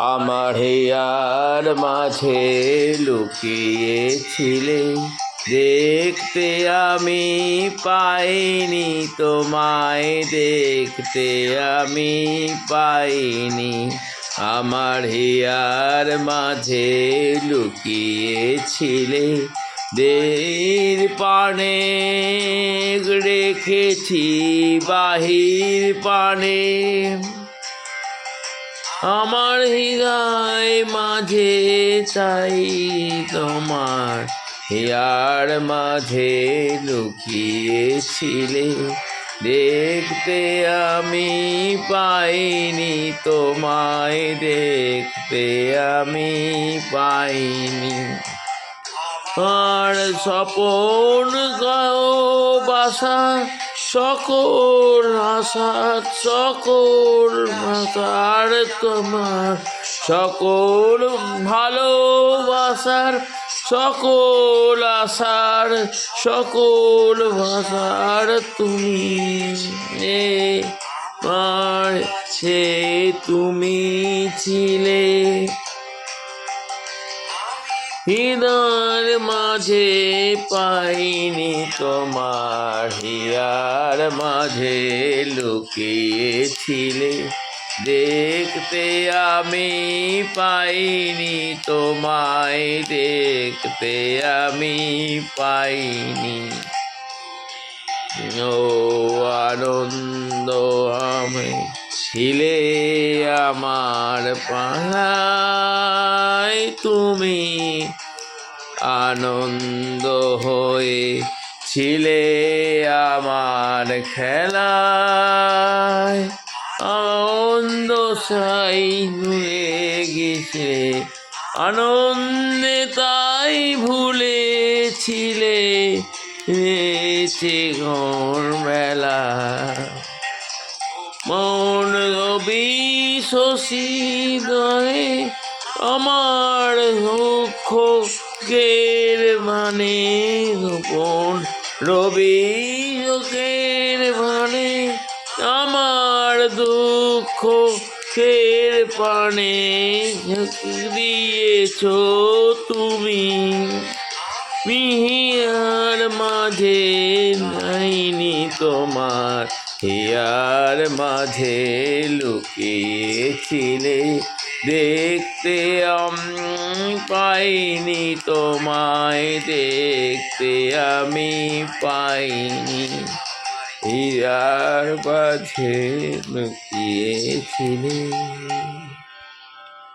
আমার হিয়ার মাঝে লুকিয়েছিলে, দেখতে আমি পাইনি তোমায়, দেখতে আমি পাইনি। আমার হিয়ার মাঝে লুকিয়েছিলে, দের পানে রেখেছি বাহির পানে। আমার হৃদয় মাঝে চাই তোমার, হিয়ার মাঝে লুকিয়েছিলে, দেখতে আমি পাইনি তোমায়, দেখতে আমি পাইনি। আর স্বপন গাও বাসা সকল আশার সকল ভাষার, তোমার সকল ভালোবাসার সকল আশার সকল ভাষার তুমি সে তুমি ছিলে। হৃদয়ের মাঝে পাইনি তোমার, হিয়ার মাঝে লুকিয়েছিলে, দেখতে আমি পাইনি তোমায়, দেখতে আমি পাইনি। ও আনন্দ আমি ছিলে আমার পাড়ায়, তুমি আনন্দ হয়ে ছিলে আমার খেলায়। আনন্দ সাই হয়ে গেছে আনন্দে, তাই ভুলেছিলে ঘর মেলা। মন রবি শশী দয়ে আমার দুঃখ কের মানে, গোপন রবি চোখের মানে আমার দুঃখ কের পানে দিয়েছ তুমি। হিয়ার মাঝে নাইনি তোমার, হিয়ার মাঝে লুকিয়েছিলে, দেখতে পাইনি তোমায়, দেখতে আমি পাইনি। হিয়ার মাঝে লুকিয়েছিলে।